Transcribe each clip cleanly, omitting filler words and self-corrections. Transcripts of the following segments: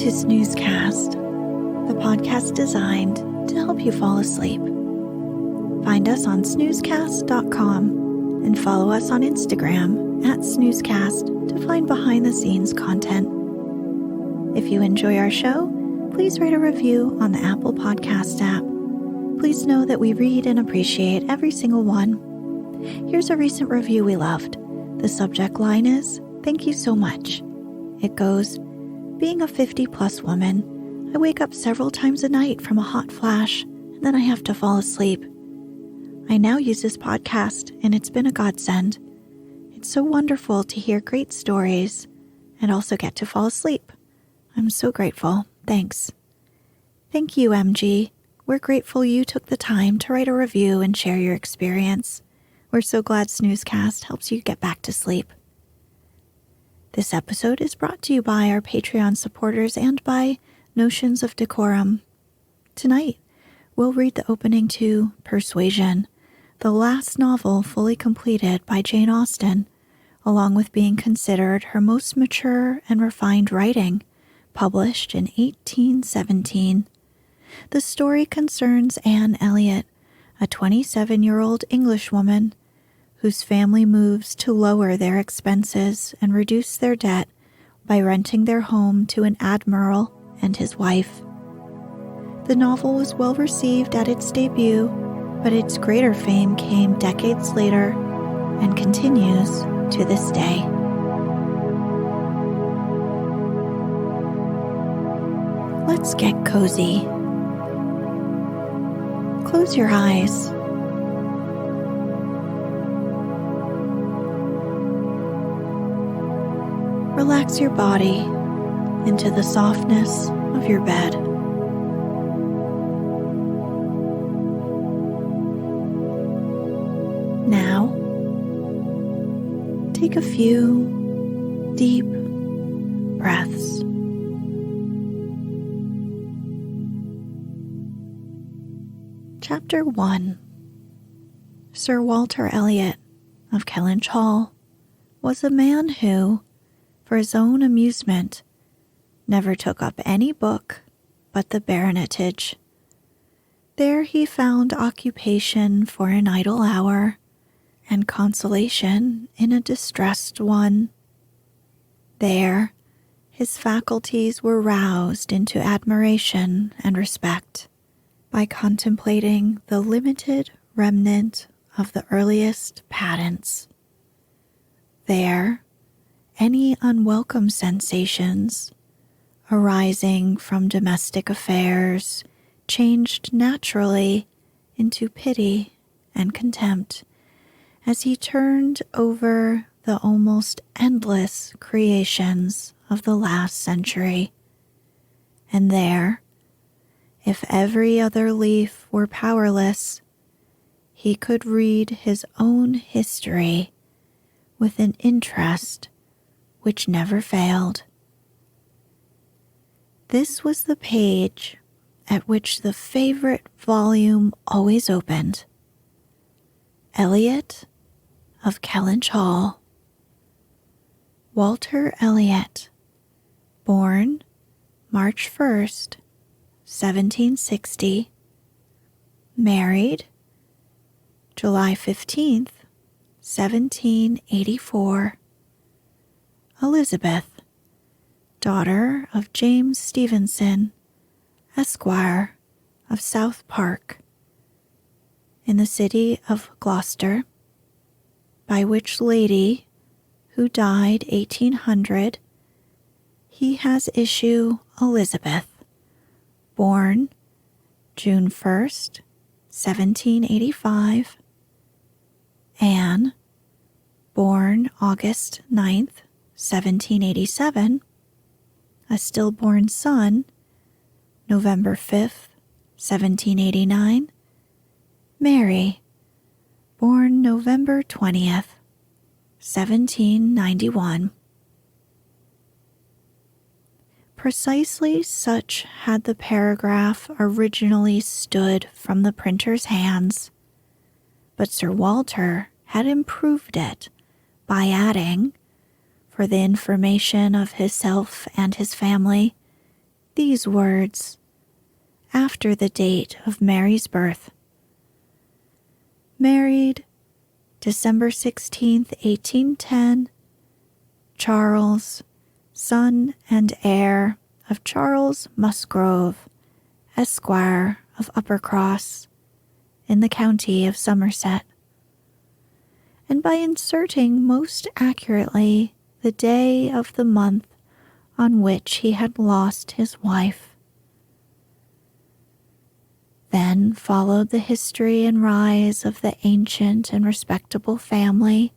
to Snoozecast, the podcast designed to help you fall asleep. Find us on snoozecast.com and follow us on Instagram at Snoozecast to find behind-the-scenes content. If you enjoy our show, please write a review on the Apple Podcast app. Please know that we read and appreciate every single one. Here's a recent review we loved. The subject line is, "Thank you so much." It goes, "Being a 50-plus woman, I wake up several times a night from a hot flash, and then I have to fall asleep. I now use this podcast, and it's been a godsend. It's so wonderful to hear great stories and also get to fall asleep. I'm so grateful. Thanks." Thank you, MG. We're grateful you took the time to write a review and share your experience. We're so glad Snoozecast helps you get back to sleep. This episode is brought to you by our Patreon supporters and by Notions of Decorum. Tonight, we'll read the opening to Persuasion, the last novel fully completed by Jane Austen, along with being considered her most mature and refined writing, published in 1817. The story concerns Anne Elliot, a 27-year-old Englishwoman whose family moves to lower their expenses and reduce their debt by renting their home to an admiral and his wife. The novel was well received at its debut, but its greater fame came decades later and continues to this day. Let's get cozy. Close your eyes. Relax your body into the softness of your bed. Now, take a few deep breaths. Chapter 1. Sir Walter Elliot of Kellynch Hall was a man who, for his own amusement, never took up any book but the baronetage. There he found occupation for an idle hour and consolation in a distressed one. There his faculties were roused into admiration and respect by contemplating the limited remnant of the earliest patents. There, any unwelcome sensations arising from domestic affairs changed naturally into pity and contempt as he turned over the almost endless creations of the last century. And there, if every other leaf were powerless, he could read his own history with an interest which never failed. This was the page at which the favorite volume always opened. Elliot of Kellynch Hall. Walter Elliot, born March 1st, 1760, married July 15th, 1784. Elizabeth, daughter of James Stevenson, Esquire of South Park, in the city of Gloucester, by which lady, who died 1800, he has issue Elizabeth, born June 1st, 1785, Anne, born August 9th, 1787, a stillborn son, November 5th, 1789, Mary, born November 20th, 1791. Precisely such had the paragraph originally stood from the printer's hands, but Sir Walter had improved it by adding, for the information of himself and his family, these words after the date of Mary's birth. Married December 16th, 1810, Charles, son and heir of Charles Musgrove, Esquire of Uppercross, in the county of Somerset, and by inserting most accurately the day of the month on which he had lost his wife. Then followed the history and rise of the ancient and respectable family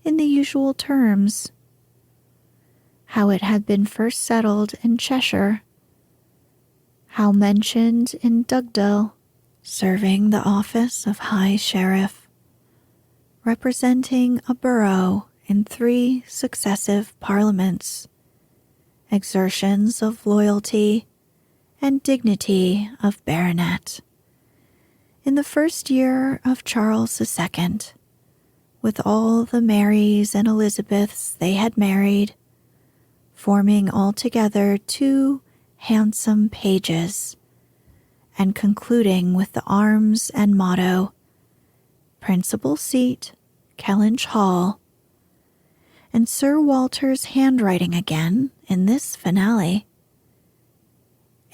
in the usual terms. How it had been first settled in Cheshire, how mentioned in Dugdale, serving the office of High Sheriff, representing a borough in 3 successive parliaments, exertions of loyalty and dignity of baronet, in the first year of Charles II, with all the Marys and Elizabeths they had married, forming altogether 2 handsome pages, and concluding with the arms and motto, Principal Seat, Kellynch Hall, and Sir Walter's handwriting again in this finale.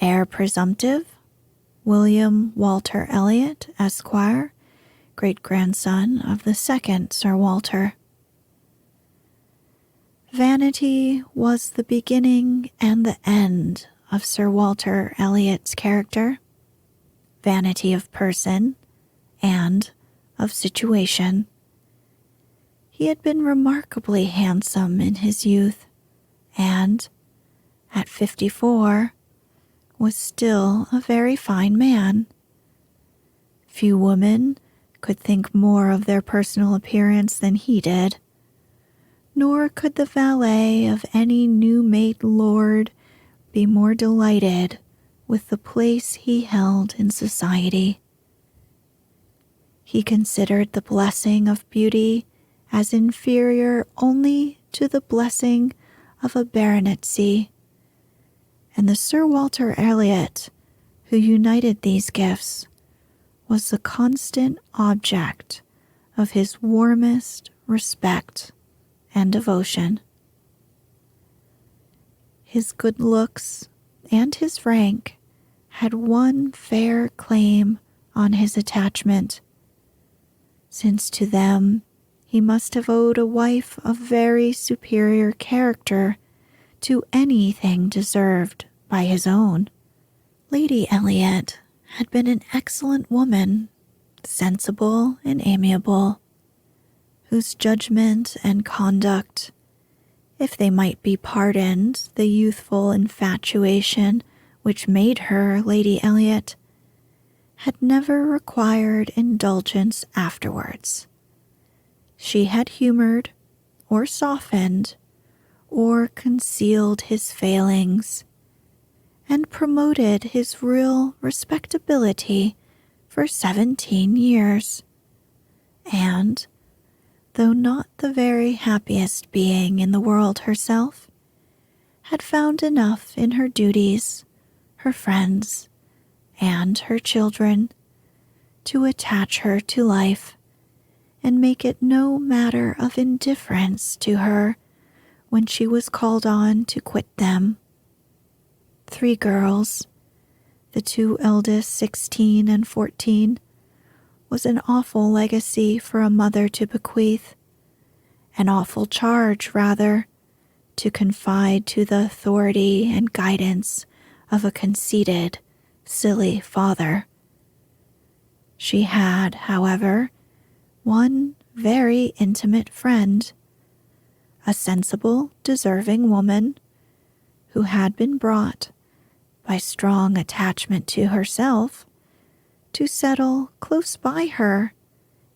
Heir presumptive, William Walter Elliot, Esquire, great-grandson of the second Sir Walter. Vanity was the beginning and the end of Sir Walter Elliot's character, vanity of person and of situation. He had been remarkably handsome in his youth, and, at 54, was still a very fine man. Few women could think more of their personal appearance than he did, nor could the valet of any new-made lord be more delighted with the place he held in society. He considered the blessing of beauty as inferior only to the blessing of a baronetcy, and the Sir Walter Elliot who united these gifts was the constant object of his warmest respect and devotion. His good looks and his rank had one fair claim on his attachment, since to them he must have owed a wife of very superior character to anything deserved by his own. Lady Elliot had been an excellent woman, sensible and amiable, whose judgment and conduct, if they might be pardoned the youthful infatuation which made her Lady Elliot, had never required indulgence afterwards. She had humored, or softened, or concealed his failings, and promoted his real respectability for 17 years, and, though not the very happiest being in the world herself, had found enough in her duties, her friends, and her children to attach her to life and make it no matter of indifference to her when she was called on to quit them. 3 girls, the 2 eldest 16 and 14, was an awful legacy for a mother to bequeath, an awful charge, rather, to confide to the authority and guidance of a conceited, silly father. She had, however, one very intimate friend, a sensible, deserving woman who had been brought, by strong attachment to herself, to settle close by her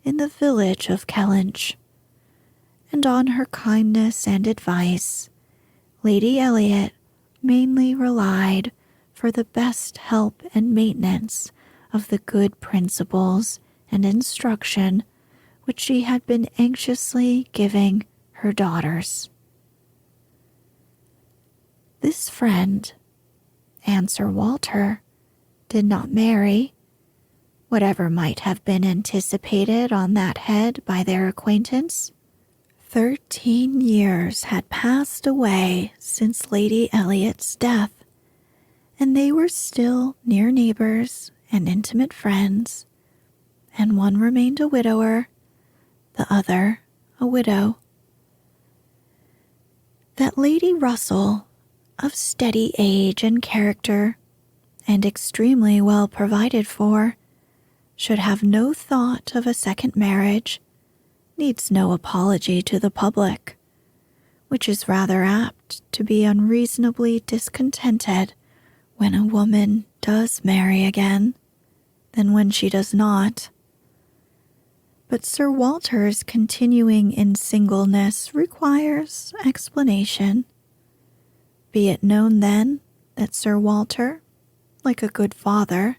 in the village of Kellynch, and on her kindness and advice Lady Elliot mainly relied for the best help and maintenance of the good principles and instruction which she had been anxiously giving her daughters. This friend, and Sir Walter did not marry, whatever might have been anticipated on that head by their acquaintance, 13 years had passed away since Lady Elliot's death, and they were still near neighbors and intimate friends, and one remained a widower, the other a widow. That Lady Russell, of steady age and character, and extremely well provided for, should have no thought of a second marriage needs no apology to the public, which is rather apt to be unreasonably discontented when a woman does marry again than when she does not. But Sir Walter's continuing in singleness requires explanation. Be it known then that Sir Walter, like a good father,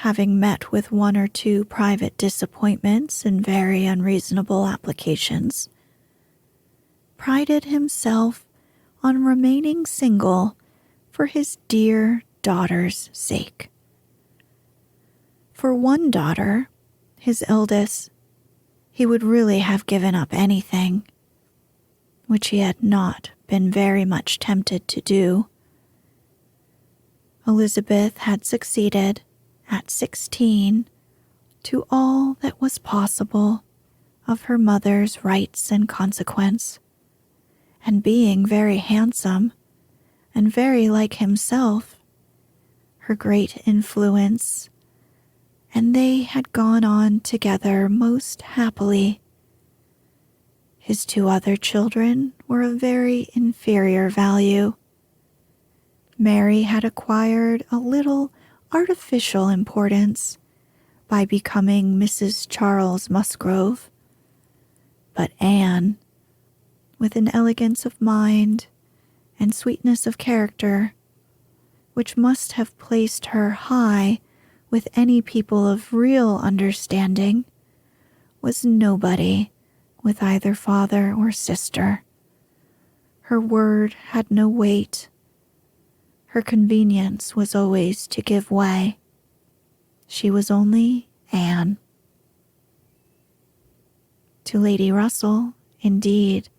having met with one or two private disappointments and very unreasonable applications, prided himself on remaining single for his dear daughter's sake. For one daughter, his eldest, he would really have given up anything, which he had not been very much tempted to do. Elizabeth had succeeded, at 16, to all that was possible of her mother's rights and consequence, and being very handsome, and very like himself, her great influence, and they had gone on together most happily. His two other children were of very inferior value. Mary had acquired a little artificial importance by becoming Mrs. Charles Musgrove, but Anne, with an elegance of mind and sweetness of character, which must have placed her high with any people of real understanding, was nobody with either father or sister. Her word had no weight. Her convenience was always to give way. She was only Anne. To Lady Russell, indeed,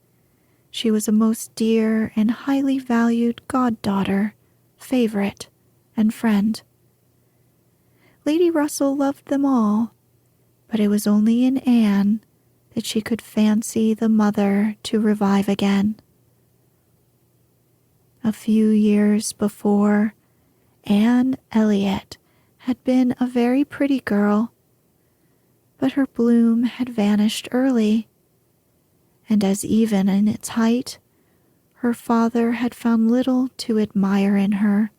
she was a most dear and highly valued goddaughter, favorite, and friend. Lady Russell loved them all, but it was only in Anne that she could fancy the mother to revive again. A few years before, Anne Elliot had been a very pretty girl, but her bloom had vanished early, and as even in its height, her father had found little to admire in her.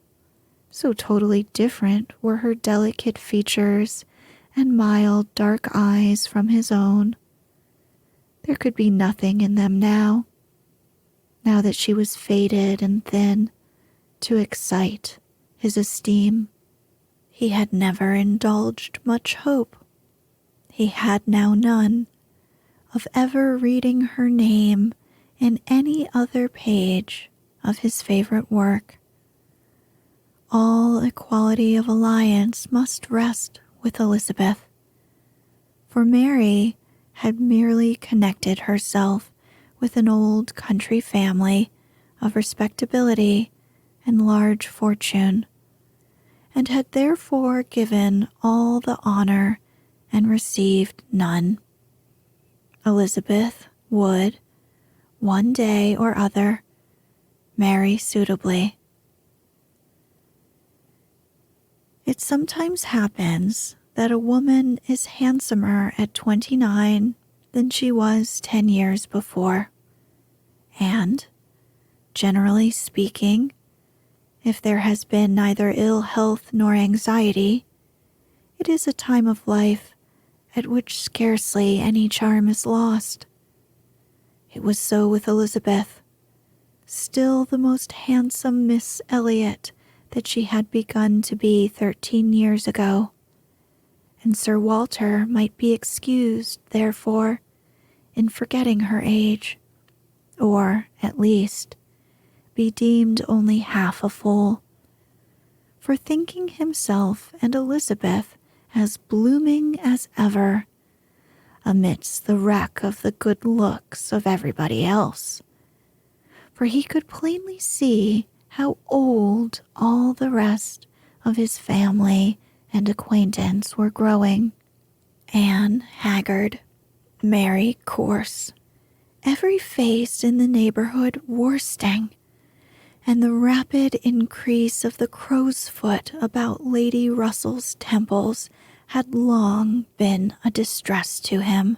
So totally different were her delicate features and mild dark eyes from his own. There could be nothing in them now that she was faded and thin, to excite his esteem. He had never indulged much hope. He had now none of ever reading her name in any other page of his favorite work. All equality of alliance must rest with Elizabeth, for Mary had merely connected herself with an old country family of respectability and large fortune, and had therefore given all the honor and received none. Elizabeth would, one day or other, marry suitably. It sometimes happens that a woman is handsomer at 29 than she was 10 years before, and, generally speaking, if there has been neither ill health nor anxiety, it is a time of life at which scarcely any charm is lost. It was so with Elizabeth, still the most handsome Miss Elliot that she had begun to be 13 years ago, and Sir Walter might be excused, therefore, in forgetting her age, or, at least, be deemed only half a fool, for thinking himself and Elizabeth as blooming as ever, amidst the wreck of the good looks of everybody else. For he could plainly see how old all the rest of his family and acquaintance were growing. Anne haggard, Mary coarse, every face in the neighborhood worsting, and the rapid increase of the crow's foot about Lady Russell's temples had long been a distress to him.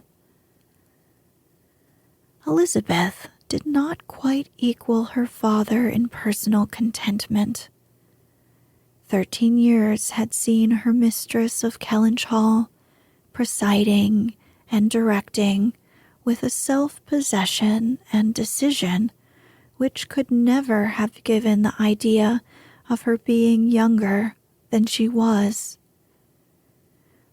Elizabeth did not quite equal her father in personal contentment. 13 years had seen her mistress of Kellynch Hall, presiding and directing with a self-possession and decision which could never have given the idea of her being younger than she was.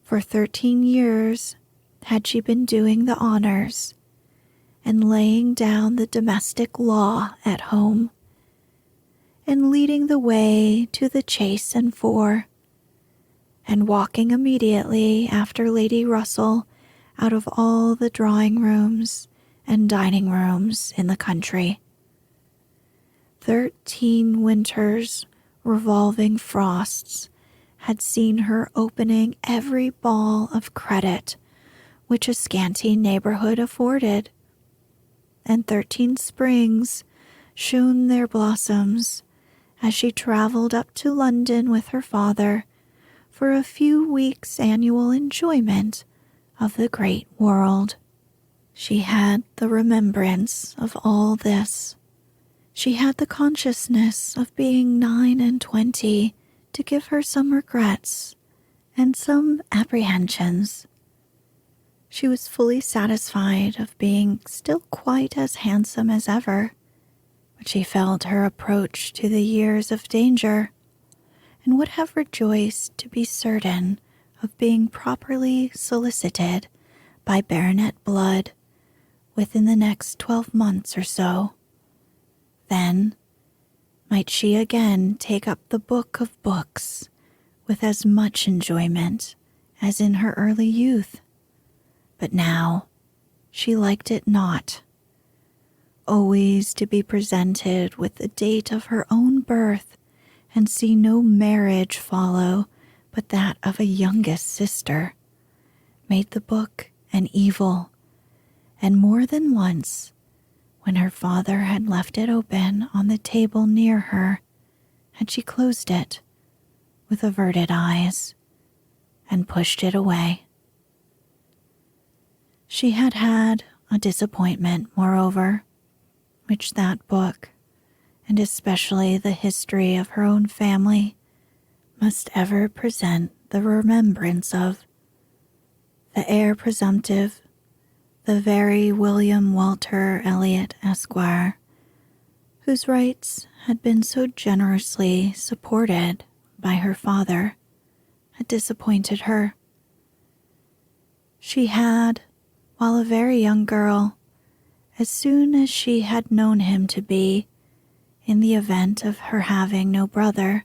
For 13 years had she been doing the honors and laying down the domestic law at home, and leading the way to the chaise and four, and walking immediately after Lady Russell out of all the drawing-rooms and dining-rooms in the country. 13 winters' revolving frosts had seen her opening every ball of credit which a scanty neighborhood afforded, and 13 springs shone their blossoms as she traveled up to London with her father for a few weeks' annual enjoyment of the great world. She had the remembrance of all this. She had the consciousness of being 29 to give her some regrets and some apprehensions. She was fully satisfied of being still quite as handsome as ever, but she felt her approach to the years of danger, and would have rejoiced to be certain of being properly solicited by baronet blood within the next 12 months or so. Then might she again take up the book of books with as much enjoyment as in her early youth. But now she liked it not. Always to be presented with the date of her own birth, and see no marriage follow but that of a youngest sister, made the book an evil, and more than once, when her father had left it open on the table near her, had she closed it with averted eyes and pushed it away. She had had a disappointment, moreover, which that book, and especially the history of her own family, must ever present the remembrance of. The heir presumptive, the very William Walter Elliot, Esquire, whose rights had been so generously supported by her father, had disappointed her. She had, while a very young girl, as soon as she had known him to be, in the event of her having no brother,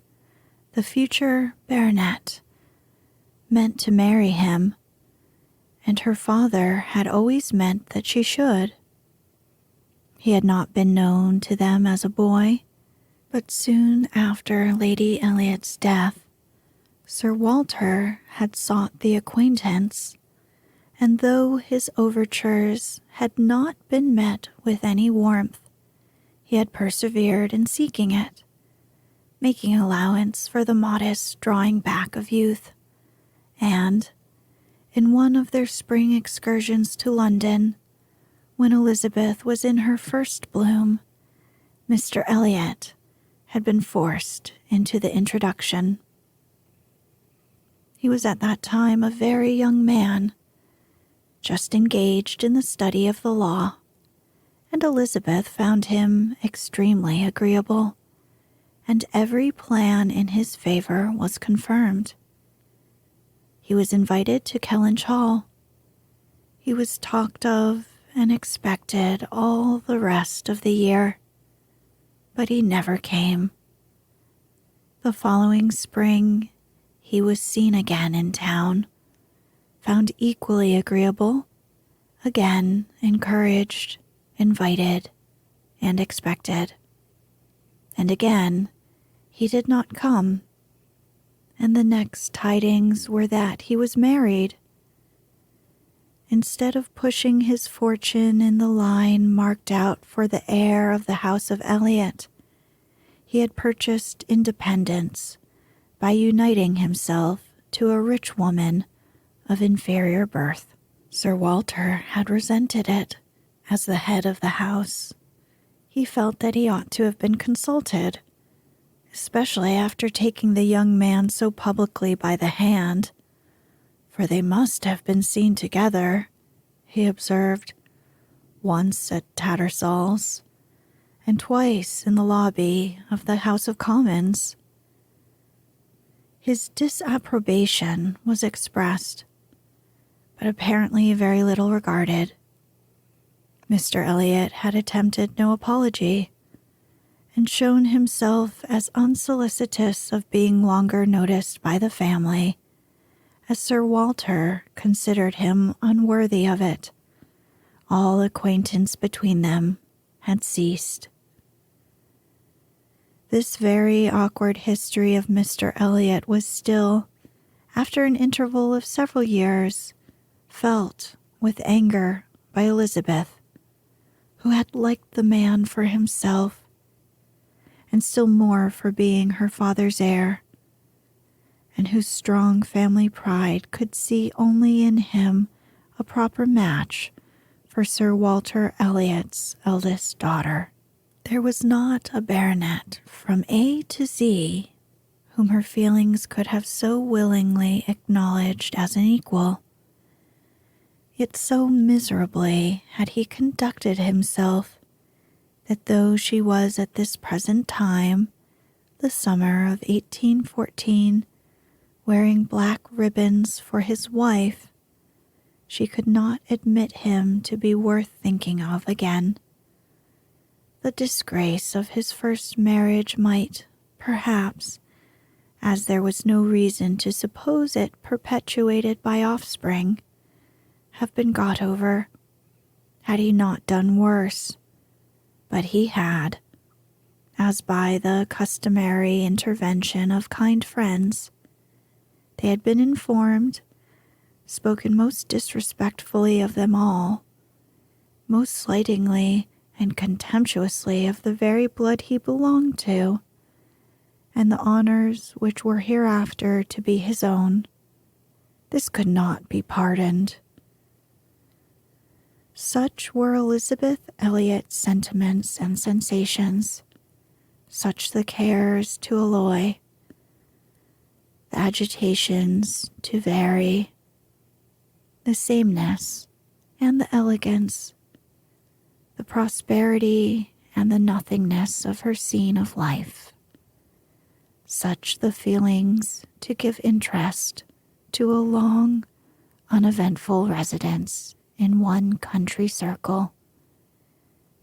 the future baronet, meant to marry him, and her father had always meant that she should. He had not been known to them as a boy, but soon after Lady Elliot's death, Sir Walter had sought the acquaintance, and though his overtures had not been met with any warmth, he had persevered in seeking it, making allowance for the modest drawing back of youth, and, in one of their spring excursions to London, when Elizabeth was in her first bloom, Mr. Elliot had been forced into the introduction. He was at that time a very young man, just engaged in the study of the law, and Elizabeth found him extremely agreeable, and every plan in his favor was confirmed. He was invited to Kellynch Hall. He was talked of and expected all the rest of the year, but he never came. The following spring, he was seen again in town, found equally agreeable, again encouraged, invited, and expected. And again, he did not come, and the next tidings were that he was married. Instead of pushing his fortune in the line marked out for the heir of the House of Elliot, he had purchased independence by uniting himself to a rich woman of inferior birth. Sir Walter had resented it. As the head of the house, he felt that he ought to have been consulted, especially after taking the young man so publicly by the hand, for they must have been seen together, he observed, once at Tattersall's, and twice in the lobby of the House of Commons. His disapprobation was expressed, but apparently very little regarded. Mr. Elliot had attempted no apology, and shown himself as unsolicitous of being longer noticed by the family, as Sir Walter considered him unworthy of it. All acquaintance between them had ceased. This very awkward history of Mr. Elliot was still, after an interval of several years, felt with anger by Elizabeth, who had liked the man for himself, and still more for being her father's heir, and whose strong family pride could see only in him a proper match for Sir Walter Elliot's eldest daughter. There was not a baronet from A to Z whom her feelings could have so willingly acknowledged as an equal. Yet so miserably had he conducted himself that though she was at this present time, the summer of 1814, wearing black ribbons for his wife, she could not admit him to be worth thinking of again. The disgrace of his first marriage might, perhaps, as there was no reason to suppose it perpetuated by offspring, have been got over, had he not done worse. But he had, as by the customary intervention of kind friends. They had been informed, spoken most disrespectfully of them all, most slightingly and contemptuously of the very blood he belonged to, and the honors which were hereafter to be his own. This could not be pardoned. Such were Elizabeth Elliot's sentiments and sensations, such the cares to alloy, the agitations to vary, the sameness and the elegance, the prosperity and the nothingness of her scene of life, such the feelings to give interest to a long, uneventful residence in one country circle,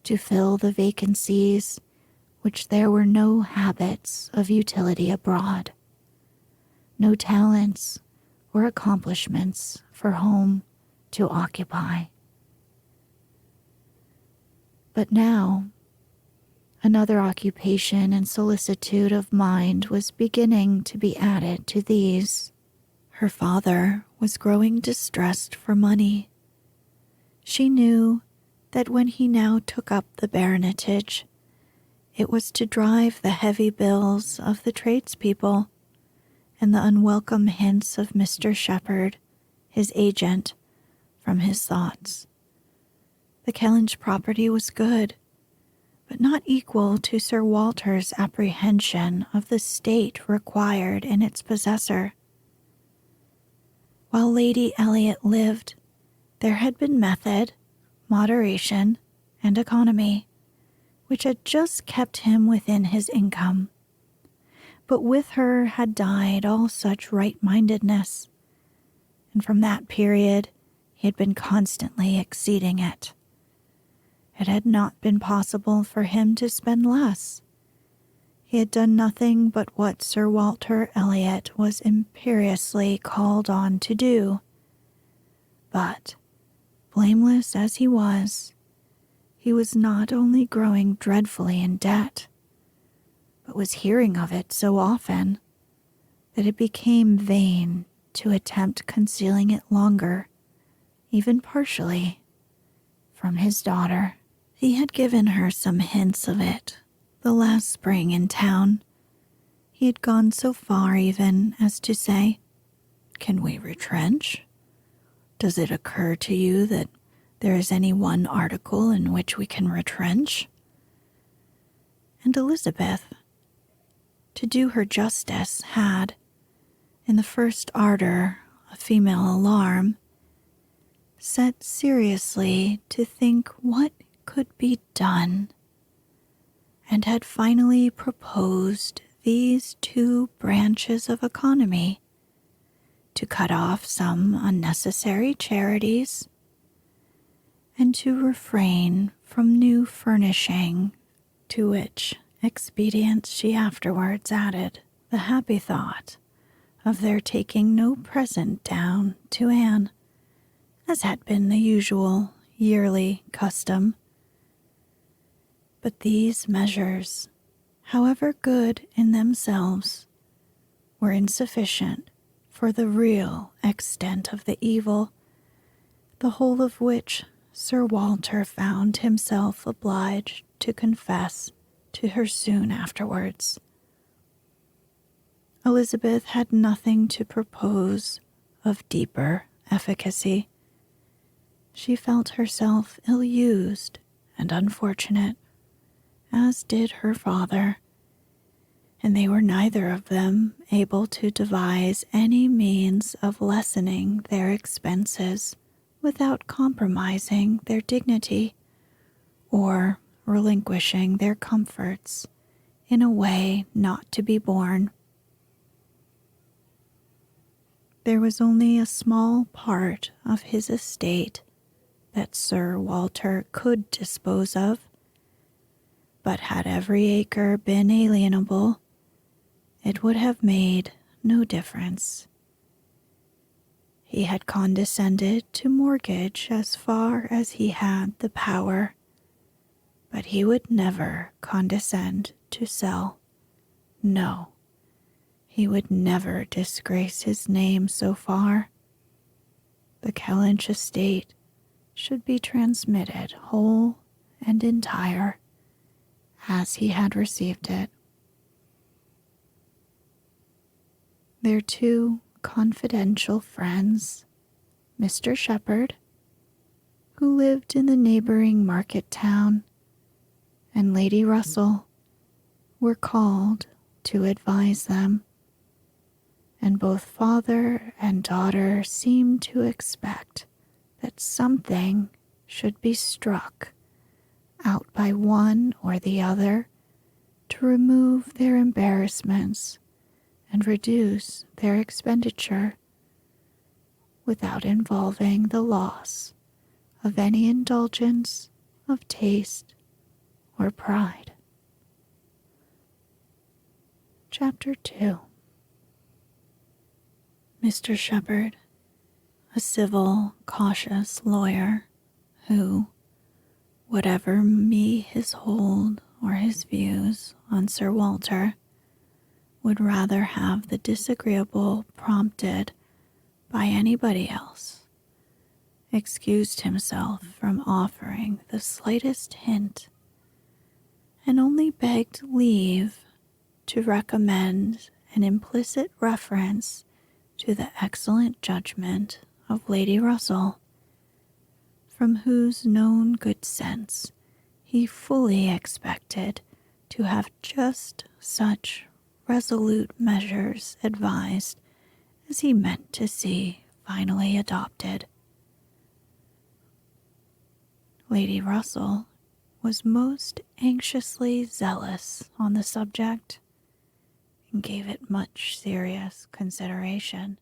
to fill the vacancies which there were no habits of utility abroad, no talents or accomplishments for home to occupy. But now, another occupation and solicitude of mind was beginning to be added to these. Her father was growing distressed for money. She knew that when he now took up the baronetage, it was to drive the heavy bills of the tradespeople and the unwelcome hints of Mr. Shepherd, his agent, from his thoughts. The Kellynch property was good, but not equal to Sir Walter's apprehension of the state required in its possessor. While Lady Elliot lived, there had been method, moderation, and economy, which had just kept him within his income. But with her had died all such right-mindedness, and from that period he had been constantly exceeding it. It had not been possible for him to spend less. He had done nothing but what Sir Walter Elliot was imperiously called on to do. But, blameless as he was not only growing dreadfully in debt, but was hearing of it so often that it became vain to attempt concealing it longer, even partially, from his daughter. He had given her some hints of it the last spring in town. He had gone so far even as to say, "Can we retrench? Does it occur to you that there is any one article in which we can retrench?" And Elizabeth, to do her justice, had, in the first ardor of female alarm, set seriously to think what could be done, and had finally proposed these two branches of economy: to cut off some unnecessary charities, and to refrain from new furnishing, to which expedient she afterwards added the happy thought of their taking no present down to Anne, as had been the usual yearly custom. But these measures, however good in themselves, were insufficient for the real extent of the evil, the whole of which Sir Walter found himself obliged to confess to her soon afterwards. Elizabeth had nothing to propose of deeper efficacy. She felt herself ill-used and unfortunate, as did her father, and they were neither of them able to devise any means of lessening their expenses without compromising their dignity or relinquishing their comforts in a way not to be borne. There was only a small part of his estate that Sir Walter could dispose of, but had every acre been alienable, it would have made no difference. He had condescended to mortgage as far as he had the power, but he would never condescend to sell. No, he would never disgrace his name so far. The Kellynch estate should be transmitted whole and entire, as he had received it. Their two confidential friends, Mr. Shepherd, who lived in the neighboring market town, and Lady Russell, were called to advise them, and both father and daughter seemed to expect that something should be struck out by one or the other to remove their embarrassments and reduce their expenditure without involving the loss of any indulgence of taste or pride. Chapter 2. Mr. Shepherd, a civil, cautious lawyer who, whatever be his hold or his views on Sir Walter, would rather have the disagreeable prompted by anybody else, excused himself from offering the slightest hint, and only begged leave to recommend an implicit reference to the excellent judgment of Lady Russell, from whose known good sense he fully expected to have just such resolute measures advised as he meant to see finally adopted. Lady Russell was most anxiously zealous on the subject, and gave it much serious consideration.